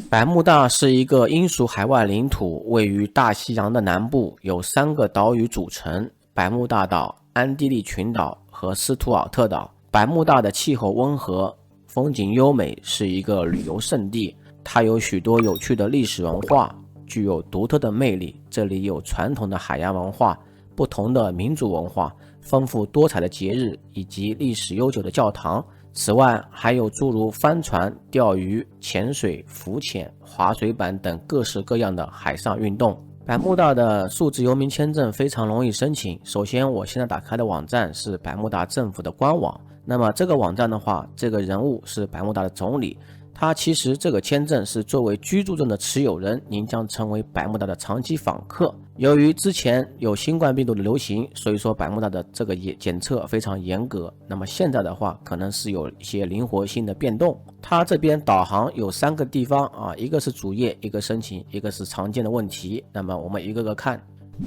百慕大是一个英属海外领土，位于大西洋的南部，由3个岛屿组成：百慕大岛、安地利群岛和斯图尔特岛。百慕大的气候温和，风景优美，是一个旅游胜地。它有许多有趣的历史文化，具有独特的魅力。这里有传统的海洋文化、不同的民族文化、丰富多彩的节日以及历史悠久的教堂。此外，还有诸如帆船、钓鱼、潜水、浮潜、滑水板等各式各样的海上运动。百慕大的数字游民签证非常容易申请。首先，我现在打开的网站是百慕大政府的官网。那么这个网站的话，这个人物是百慕大的总理。他其实这个签证是作为居住证的持有人，您将成为百慕大的长期访客。由于之前有新冠病毒的流行，所以说百慕大的这个检测非常严格。那么现在的话，可能是有一些灵活性的变动。它这边导航有3个地方啊，一个是主页，一个申请，一个是常见的问题。那么我们一个个看。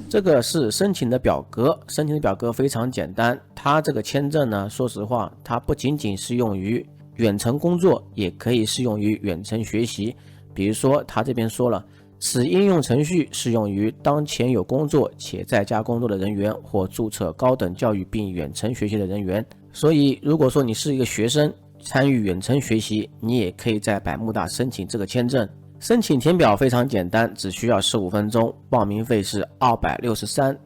这个是申请的表格，申请的表格非常简单。它这个签证呢，说实话，它不仅仅是用于远程工作，也可以适用于远程学习。比如说他这边说了，此应用程序适用于当前有工作且在家工作的人员或注册高等教育并远程学习的人员。所以如果说你是一个学生，参与远程学习，你也可以在百慕大申请这个签证。申请填表非常简单，只需要15分钟，报名费是263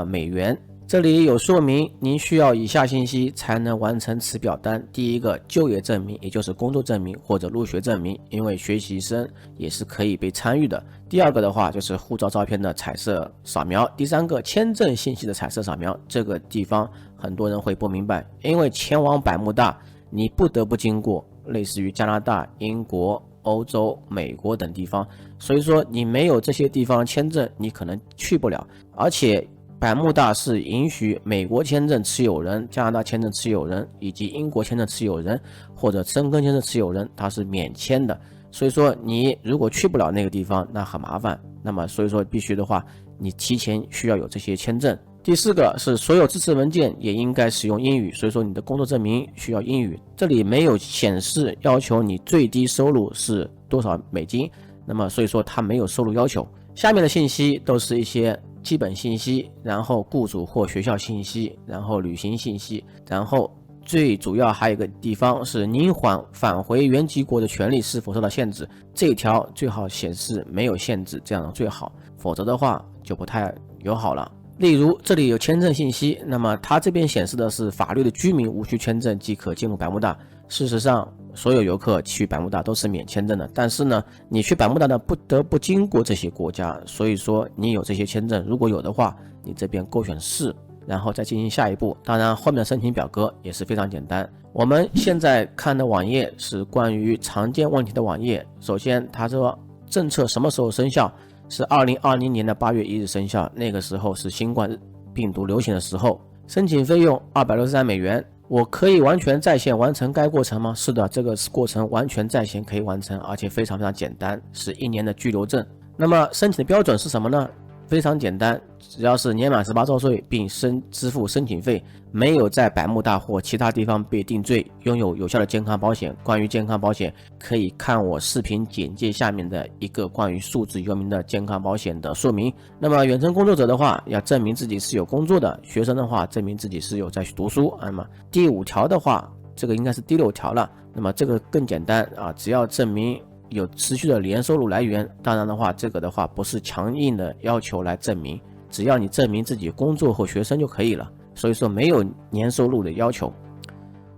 美元。这里有说明，您需要以下信息才能完成此表单。第一个，就业证明，也就是工作证明或者入学证明，因为学习生也是可以被参与的。第二个的话，就是护照照片的彩色扫描。第三个，签证信息的彩色扫描。这个地方很多人会不明白，因为前往百慕大，你不得不经过类似于加拿大、英国、欧洲、美国等地方，所以说你没有这些地方签证，你可能去不了。而且百慕大是允许美国签证持有人、加拿大签证持有人以及英国签证持有人或者申根签证持有人，它是免签的。所以说你如果去不了那个地方，那很麻烦。那么所以说必须的话，你提前需要有这些签证。第四个是所有支持文件也应该使用英语，所以说你的工作证明需要英语。这里没有显示要求你最低收入是多少美金，那么所以说它没有收入要求。下面的信息都是一些基本信息，然后雇主或学校信息，然后旅行信息，然后最主要还有一个地方是您返回原籍国的权利是否受到限制，这一条最好显示没有限制，这样最好，否则的话就不太友好了。例如这里有签证信息，那么它这边显示的是法律的居民无需签证即可进入百慕大。事实上所有游客去百慕大都是免签证的，但是呢你去百慕大呢不得不经过这些国家，所以说你有这些签证，如果有的话，你这边勾选是，然后再进行下一步。当然后面的申请表格也是非常简单。我们现在看的网页是关于常见问题的网页。首先他说政策什么时候生效，是2020年的8月1日生效，那个时候是新冠病毒流行的时候。申请费用263美元。我可以完全在线完成该过程吗？是的，这个过程完全在线可以完成，而且非常简单，是1年的居留证。那么申请的标准是什么呢？非常简单，只要是年满18周岁并支付申请费，没有在百慕大或其他地方被定罪，拥有有效的健康保险。关于健康保险，可以看我视频简介下面的一个关于数字游民的健康保险的说明。那么远程工作者的话，要证明自己是有工作的；学生的话，证明自己是有在读书。那么第5条的话，这个应该是第6条了。那么这个更简单啊，只要证明有持续的年收入来源，当然的话，这个的话不是强硬的要求来证明，只要你证明自己工作或学生就可以了，所以说没有年收入的要求。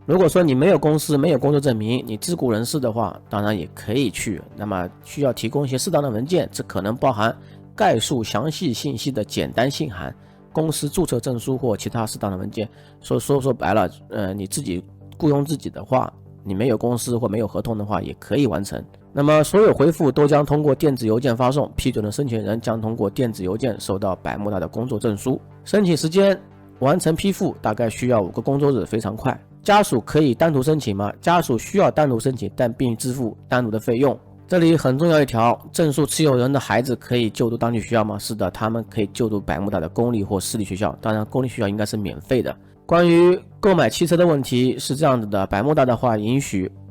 如果说你没有公司，没有工作证明，你自雇人士的话，当然也可以去，那么需要提供一些适当的文件，这可能包含概述详细信息的简单信函、公司注册证书或其他适当的文件。说白了，你自己雇佣自己的话，你没有公司或没有合同的话也可以完成。那么所有回复都将通过电子邮件发送，批准的申请人将通过电子邮件收到百慕大的工作证书。申请时间完成批复大概需要5个工作日，非常快。家属可以单独申请吗？家属需要单独申请，但并支付单独的费用。这里很重要一条，证书持有人的孩子可以就读当地学校吗？是的，他们可以就读百慕大的公立或私立学校，当然公立学校应该是免费的。关于购买汽车的问题是这样子的，百慕大的话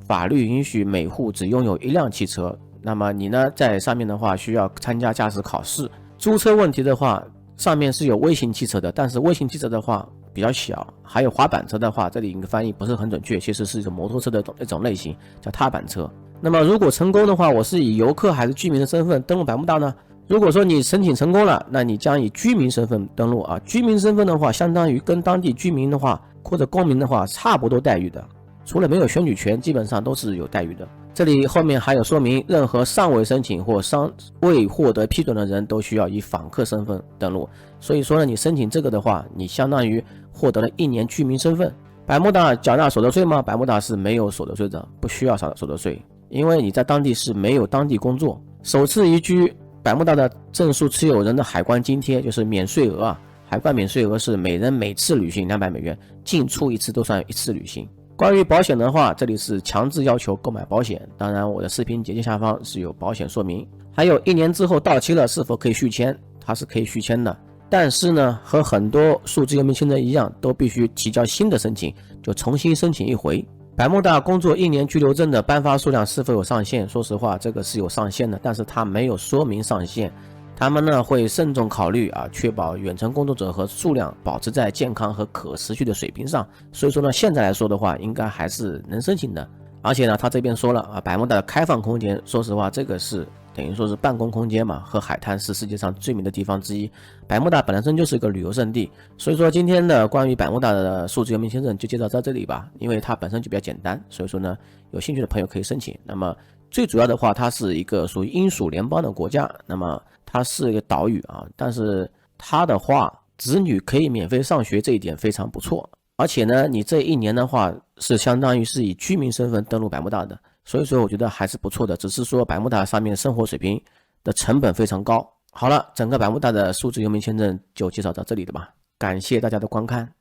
法律允许每户只拥有1辆汽车，那么你呢在上面的话需要参加驾驶考试。租车问题的话，上面是有微型汽车的，但是微型汽车的话比较小，还有滑板车的话，这里一个翻译不是很准确，其实是一种摩托车的一种类型，叫踏板车。那么如果成功的话，我是以游客还是居民的身份登陆百慕大呢？如果说你申请成功了，那你将以居民身份登陆啊。居民身份的话，相当于跟当地居民的话或者公民的话差不多待遇的，除了没有选举权，基本上都是有待遇的。这里后面还有说明，任何尚未申请或尚未获得批准的人都需要以访客身份登陆。所以说呢，你申请这个的话，你相当于获得了1年居民身份。百慕大缴纳所得税吗？百慕大是没有所得税的，不需要所得税，因为你在当地是没有当地工作。首次移居百慕大的证书持有人的海关津贴就是免税额啊，海关免税额是每人每次旅行200美元，进出一次都算一次旅行。关于保险的话，这里是强制要求购买保险，当然我的视频简介下方是有保险说明。还有1年之后到期了是否可以续签，它是可以续签的，但是呢和很多数字游民签证一样，都必须提交新的申请，就重新申请一回。百慕大工作1年居留证的颁发数量是否有上限？说实话，这个是有上限的，但是它没有说明上限。他们呢会慎重考虑啊，确保远程工作者和数量保持在健康和可持续的水平上。所以说呢，现在来说的话，应该还是能申请的。而且呢，他这边说了啊，百慕大的开放空间，说实话，这个是等于说是办公空间嘛，和海滩是世界上最美的地方之一。百慕大本身就是一个旅游胜地，所以说今天的关于百慕大的数字游民签证就介绍到这里吧，因为它本身就比较简单，所以说呢，有兴趣的朋友可以申请。那么最主要的话，它是一个属于英属联邦的国家，那么它是一个岛屿啊，但是它的话，子女可以免费上学，这一点非常不错。而且呢，你这1年的话是相当于是以居民身份登陆百慕大的，所以说我觉得还是不错的，只是说百慕大上面生活水平的成本非常高。好了，整个百慕大的数字游民签证就介绍到这里了吧，感谢大家的观看。